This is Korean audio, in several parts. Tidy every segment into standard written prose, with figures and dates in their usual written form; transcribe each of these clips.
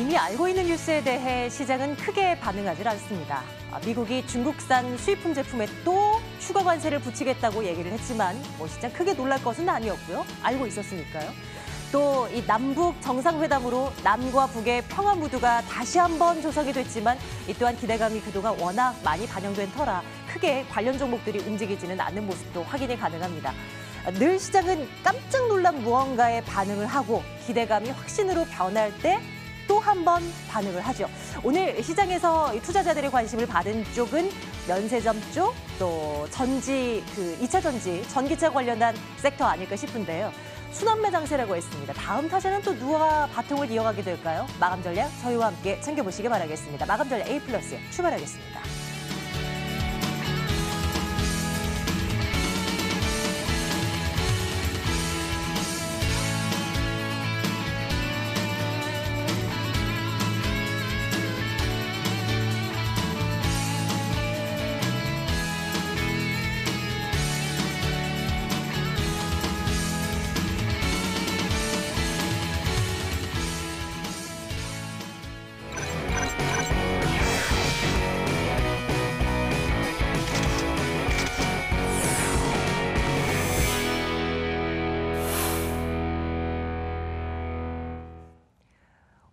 이미 알고 있는 뉴스에 대해 시장은 크게 반응하지 않습니다. 미국이 중국산 수입품 제품에 또 추가 관세를 붙이겠다고 얘기를 했지만 시장 크게 놀랄 것은 아니었고요. 알고 있었으니까요. 또 이 남북 정상회담으로 남과 북의 평화 무드가 다시 한번 조성이 됐지만 이 또한 기대감이 그동안 워낙 많이 반영된 터라 크게 관련 종목들이 움직이지는 않는 모습도 확인이 가능합니다. 늘 시장은 깜짝 놀란 무언가에 반응을 하고 기대감이 확신으로 변할 때 또 한 번 반응을 하죠. 오늘 시장에서 투자자들의 관심을 받은 쪽은 면세점 쪽, 또 전지, 2차 전지, 전기차 관련한 섹터 아닐까 싶은데요. 순환매 장세라고 했습니다. 다음 타자는 또 누가 바통을 이어가게 될까요? 마감 전략 저희와 함께 챙겨보시기 바라겠습니다. 마감 전략 A+ 출발하겠습니다.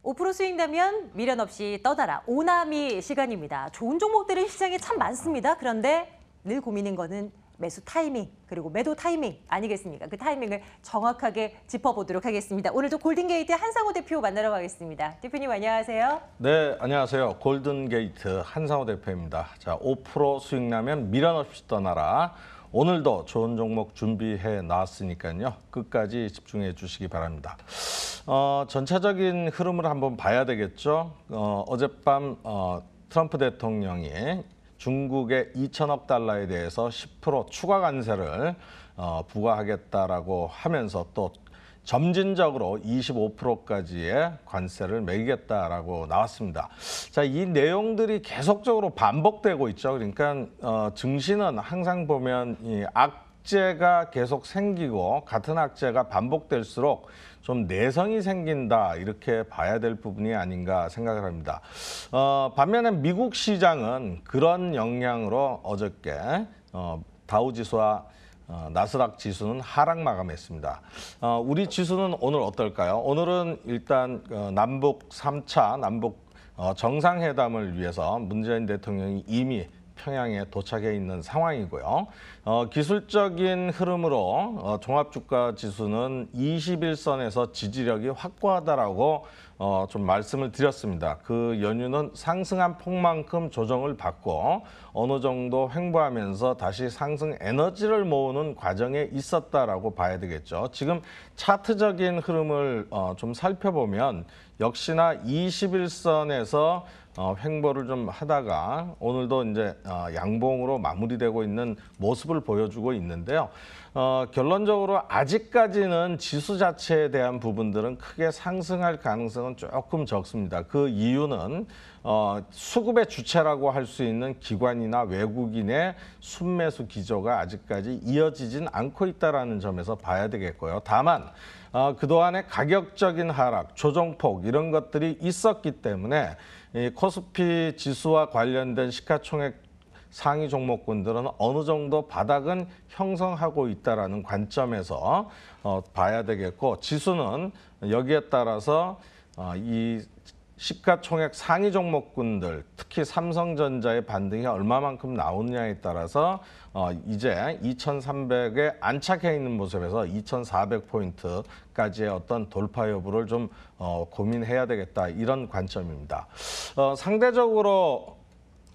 (5% 수익 나면 미련 없이 떠나라) 오나미 시간입니다. 좋은 종목들은 시장에 참 많습니다. 그런데 늘 고민인 거는 매수 타이밍 그리고 매도 타이밍 아니겠습니까? 그 타이밍을 정확하게 짚어보도록 하겠습니다. 오늘도 골든게이트 한상호 대표 만나러 가겠습니다. 대표님 안녕하세요. 네, 안녕하세요. 골든게이트 한상호 대표입니다. 자, 5% 수익 나면 미련 없이 떠나라. 오늘도 좋은 종목 준비해 놨으니까요. 끝까지 집중해 주시기 바랍니다. 전체적인 흐름을 한번 봐야 되겠죠. 어젯밤 트럼프 대통령이 중국의 2천억 달러에 대해서 10% 추가 관세를 부과하겠다라고 하면서 또 점진적으로 25%까지의 관세를 매기겠다라고 나왔습니다. 자, 이 내용들이 계속적으로 반복되고 있죠. 그러니까 증시는 항상 보면 이 악재가 계속 생기고 같은 악재가 반복될수록 좀 내성이 생긴다 이렇게 봐야 될 부분이 아닌가 생각을 합니다. 반면에 미국 시장은 그런 영향으로 어저께 다우지수와 나스닥 지수는 하락 마감했습니다. 우리 지수는 오늘 어떨까요? 오늘은 일단 남북 3차 남북 정상회담을 위해서 문재인 대통령이 이미 평양에 도착해 있는 상황이고요. 기술적인 흐름으로 종합주가 지수는 21선에서 지지력이 확고하다라고 좀 말씀을 드렸습니다. 그 연유는 상승한 폭만큼 조정을 받고 어느 정도 횡보하면서 다시 상승 에너지를 모으는 과정에 있었다라고 봐야 되겠죠. 지금 차트적인 흐름을 좀 살펴보면 역시나 21선에서 횡보를 좀 하다가 오늘도 이제 양봉으로 마무리되고 있는 모습을 보여주고 있는데요. 결론적으로 아직까지는 지수 자체에 대한 부분들은 크게 상승할 가능성은 조금 적습니다. 그 이유는 수급의 주체라고 할 수 있는 기관이나 외국인의 순매수 기조가 아직까지 이어지진 않고 있다는 점에서 봐야 되겠고요. 다만 그동안의 가격적인 하락, 조정폭 이런 것들이 있었기 때문에 이 코스피 지수와 관련된 시가총액 상위 종목군들은 어느 정도 바닥은 형성하고 있다는 관점에서 봐야 되겠고 지수는 여기에 따라서 이 시가총액 상위 종목군들 특히 삼성전자의 반등이 얼마만큼 나오느냐에 따라서 이제 2,300에 안착해 있는 모습에서 2,400포인트까지의 어떤 돌파 여부를 좀 고민해야 되겠다 이런 관점입니다. 상대적으로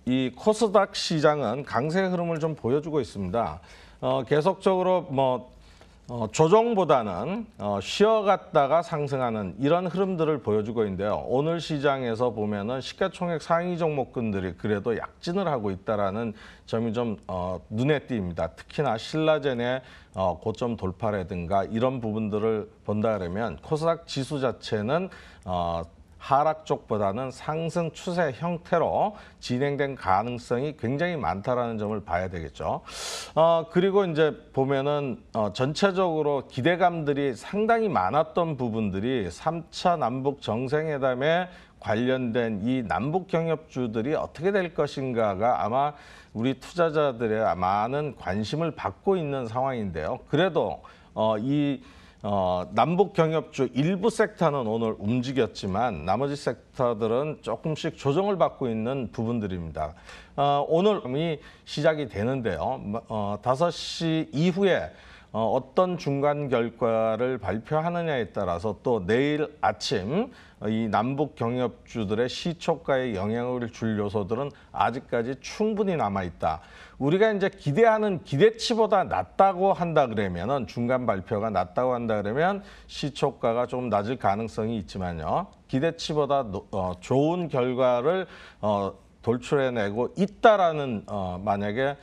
이 코스닥 시장은 강세 흐름을 좀 보여주고 있습니다. 계속적으로 조정보다는 쉬어갔다가 상승하는 이런 흐름들을 보여주고 있는데요. 오늘 시장에서 보면은 시가총액 상위 종목군들이 그래도 약진을 하고 있다라는 점이 좀 눈에 띕니다. 특히나 신라젠의 고점 돌파라든가 이런 부분들을 본다 그러면 코스닥 지수 자체는 하락 쪽보다는 상승 추세 형태로 진행된 가능성이 굉장히 많다라는 점을 봐야 되겠죠. 그리고 이제 보면은 전체적으로 기대감들이 상당히 많았던 부분들이 3차 남북 정상회담의 관련된 이 남북 경협주들이 어떻게 될 것인가가 아마 우리 투자자들의 많은 관심을 받고 있는 상황인데요. 그래도 남북 경협주 일부 섹터는 오늘 움직였지만 나머지 섹터들은 조금씩 조정을 받고 있는 부분들입니다. 오늘이 시작이 되는데요. 5시 이후에 어떤 중간 결과를 발표하느냐에 따라서 또 내일 아침 이 남북 경협주들의 시초가에 영향을 줄 요소들은 아직까지 충분히 남아있다. 우리가 이제 기대하는 기대치보다 낮다고 한다 그러면은 중간 발표가 낮다고 한다 그러면 시초가가 좀 낮을 가능성이 있지만요. 기대치보다 좋은 결과를 돌출해내고 있다라는 만약에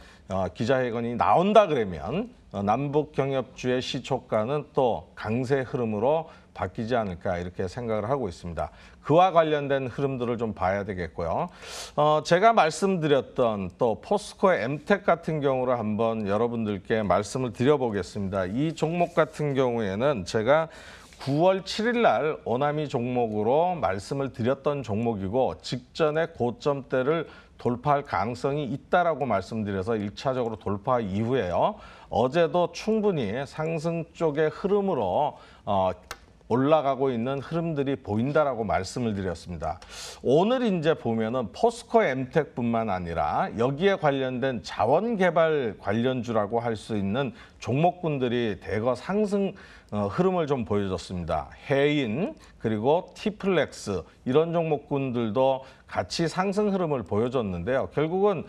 기자회견이 나온다 그러면 남북 경협주의 시초가는 또 강세 흐름으로 바뀌지 않을까 이렇게 생각을 하고 있습니다. 그와 관련된 흐름들을 좀 봐야 되겠고요. 제가 말씀드렸던 또 포스코 엠텍 같은 경우를 한번 여러분들께 말씀을 드려보겠습니다. 이 종목 같은 경우에는 제가 9월 7일 날 오나미 종목으로 말씀을 드렸던 종목이고 직전에 고점대를 돌파할 가능성이 있다라고 말씀드려서 1차적으로 돌파 이후에요. 어제도 충분히 상승 쪽의 흐름으로 올라가고 있는 흐름들이 보인다라고 말씀을 드렸습니다. 오늘 이제 보면은 포스코 엠텍뿐만 아니라 여기에 관련된 자원 개발 관련주라고 할 수 있는 종목군들이 대거 상승 흐름을 좀 보여줬습니다. 해인 그리고 티플렉스 이런 종목군들도 같이 상승 흐름을 보여줬는데요. 결국은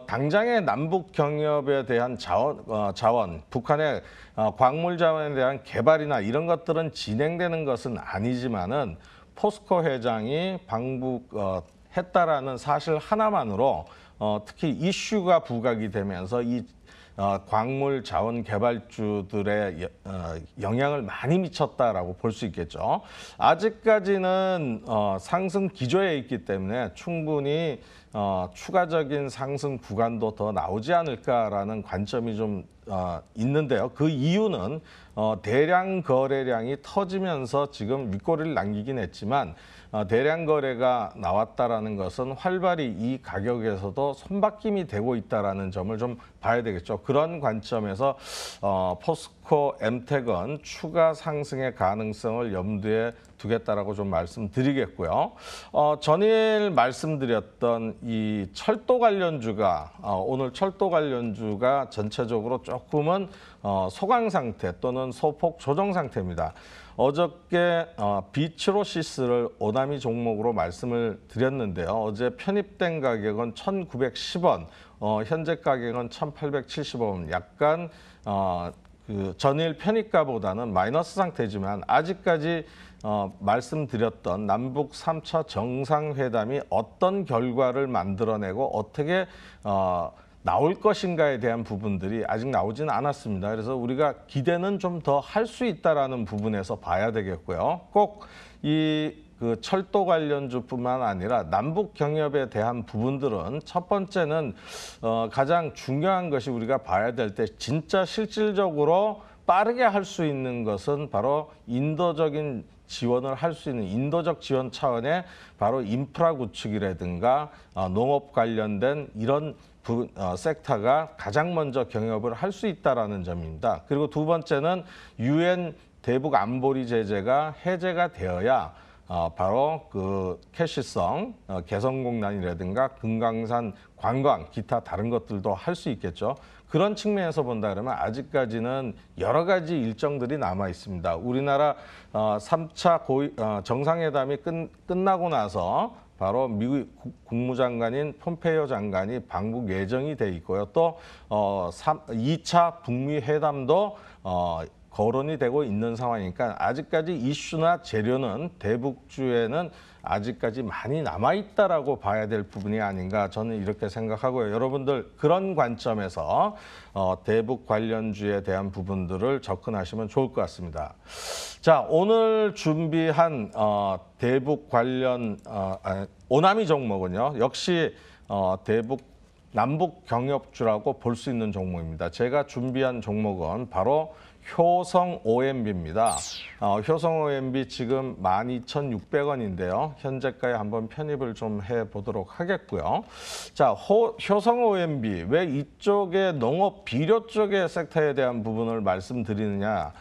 당장의 남북 경협에 대한 자원, 북한의 광물 자원에 대한 개발이나 이런 것들은 진행되는 것은 아니지만은 포스코 회장이 방북했다라는 사실 하나만으로 특히 이슈가 부각이 되면서 이 광물 자원 개발주들의 영향을 많이 미쳤다라고 볼 수 있겠죠. 아직까지는 상승 기조에 있기 때문에 충분히 추가적인 상승 구간도 더 나오지 않을까라는 관점이 좀 있는데요. 그 이유는 대량 거래량이 터지면서 지금 윗꼬리를 남기긴 했지만 대량 거래가 나왔다라는 것은 활발히 이 가격에서도 손바뀜이 되고 있다라는 점을 좀 봐야 되겠죠. 그런 관점에서 포스코 엠텍은 추가 상승의 가능성을 염두에 두겠다라고 좀 말씀드리겠고요. 전일 말씀드렸던 이 철도 관련주가 오늘 철도 관련주가 전체적으로 조금은 소강 상태 또는 소폭 조정 상태입니다. 어저께 비츠로시스를 오나미 종목으로 말씀을 드렸는데요. 어제 편입된 가격은 1,910원, 현재 가격은 1,870원. 약간 그 전일 편입가보다는 마이너스 상태지만 아직까지 말씀드렸던 남북 3차 정상회담이 어떤 결과를 만들어내고 어떻게 나올 것인가에 대한 부분들이 아직 나오지는 않았습니다. 그래서 우리가 기대는 좀 더 할 수 있다라는 부분에서 봐야 되겠고요. 꼭 그 철도 관련주뿐만 아니라 남북 경협에 대한 부분들은 첫 번째는 가장 중요한 것이 우리가 봐야 될 때 진짜 실질적으로 빠르게 할 수 있는 것은 바로 인도적인 지원을 할 수 있는 인도적 지원 차원의 바로 인프라 구축이라든가 농업 관련된 이런 섹터가 가장 먼저 경협을 할 수 있다라는 점입니다. 그리고 두 번째는 유엔 대북 안보리 제재가 해제가 되어야 바로 그 캐시성 개성공단이라든가 금강산 관광 기타 다른 것들도 할 수 있겠죠. 그런 측면에서 본다 그러면 아직까지는 여러 가지 일정들이 남아 있습니다. 우리나라 3차 정상회담이 끝나고 나서 바로 미국 국무장관인 폼페이오 장관이 방북 예정이 돼 있고요. 또 2차 북미 회담도 거론이 되고 있는 상황이니까 아직까지 이슈나 재료는 대북주에는 아직까지 많이 남아있다라고 봐야 될 부분이 아닌가 저는 이렇게 생각하고요. 여러분들 그런 관점에서 대북 관련주에 대한 부분들을 접근하시면 좋을 것 같습니다. 자, 오늘 준비한 대북 관련 오나미 종목은요. 역시 남북 경협주라고 볼 수 있는 종목입니다. 제가 준비한 종목은 바로 효성 OMB입니다. 효성 OMB 지금 12,600원인데요. 현재가에 한번 편입을 좀 해보도록 하겠고요. 자, 효성 OMB, 왜 이쪽에 농업 비료 쪽의 섹터에 대한 부분을 말씀드리느냐.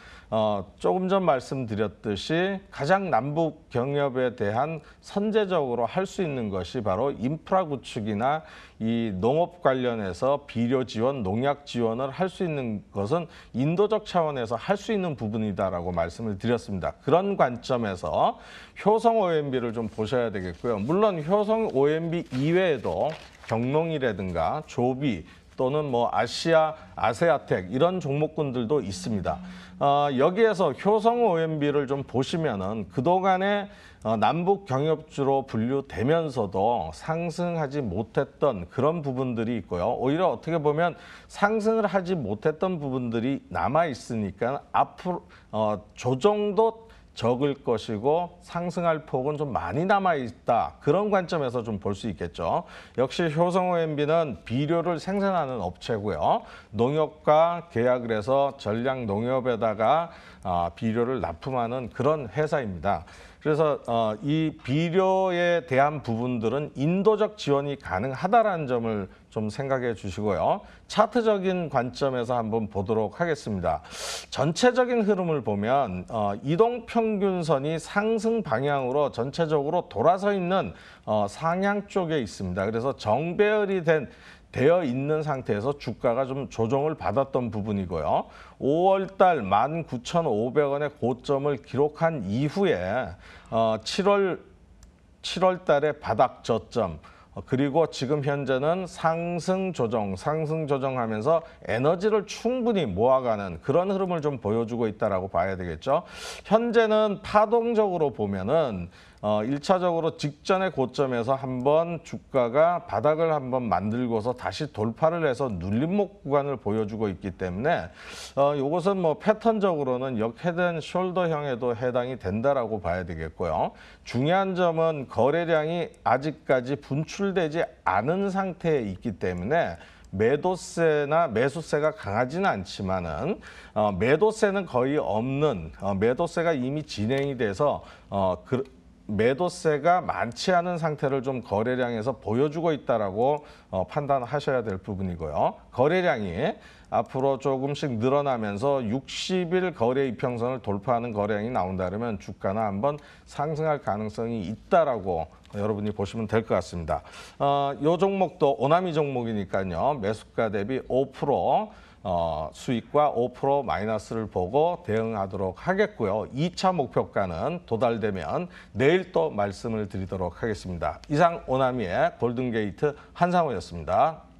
조금 전 말씀드렸듯이 가장 남북 경협에 대한 선제적으로 할 수 있는 것이 바로 인프라 구축이나 이 농업 관련해서 비료 지원, 농약 지원을 할 수 있는 것은 인도적 차원에서 할 수 있는 부분이다라고 말씀을 드렸습니다. 그런 관점에서 효성 OMB를 좀 보셔야 되겠고요. 물론 효성 OMB 이외에도 경농이라든가 조비 또는 뭐 아세아텍 이런 종목군들도 있습니다. 여기에서 효성 OMB를 좀 보시면은 그동안에 남북 경협주로 분류되면서도 상승하지 못했던 그런 부분들이 있고요. 오히려 어떻게 보면 상승을 하지 못했던 부분들이 남아 있으니까 앞으로 조정도 적을 것이고 상승할 폭은 좀 많이 남아있다. 그런 관점에서 좀 볼 수 있겠죠. 역시 효성 OMB는 비료를 생산하는 업체고요. 농협과 계약을 해서 전략 농협에다가 비료를 납품하는 그런 회사입니다. 그래서 이 비료에 대한 부분들은 인도적 지원이 가능하다라는 점을 좀 생각해 주시고요. 차트적인 관점에서 한번 보도록 하겠습니다. 전체적인 흐름을 보면 이동평균선이 상승 방향으로 전체적으로 돌아서 있는 상향 쪽에 있습니다. 그래서 정배열이 되어 있는 상태에서 주가가 좀 조정을 받았던 부분이고요. 5월 달 19,500원의 고점을 기록한 이후에 7월 달에 바닥 저점, 그리고 지금 현재는 상승 조정하면서 에너지를 충분히 모아가는 그런 흐름을 좀 보여주고 있다라고 봐야 되겠죠. 현재는 파동적으로 보면은 1차적으로 직전의 고점에서 한번 주가가 바닥을 한번 만들고서 다시 돌파를 해서 눌림목 구간을 보여주고 있기 때문에 이것은 뭐 패턴적으로는 역헤드 숄더형에도 해당이 된다라고 봐야 되겠고요. 중요한 점은 거래량이 아직까지 분출되지 않은 상태에 있기 때문에 매도세나 매수세가 강하지는 않지만은 매도세는 거의 없는 매도세가 이미 진행이 돼서 매도세가 많지 않은 상태를 좀 거래량에서 보여주고 있다라고 판단하셔야 될 부분이고요. 거래량이 앞으로 조금씩 늘어나면서 60일 거래 이평선을 돌파하는 거래량이 나온다 그러면 주가는 한번 상승할 가능성이 있다라고 여러분이 보시면 될 것 같습니다. 이 종목도 오나미 종목이니까요. 매수가 대비 5% 수익과 5% 마이너스를 보고 대응하도록 하겠고요. 2차 목표가는 도달되면 내일 또 말씀을 드리도록 하겠습니다. 이상 오나미의 골든게이트 한상호였습니다.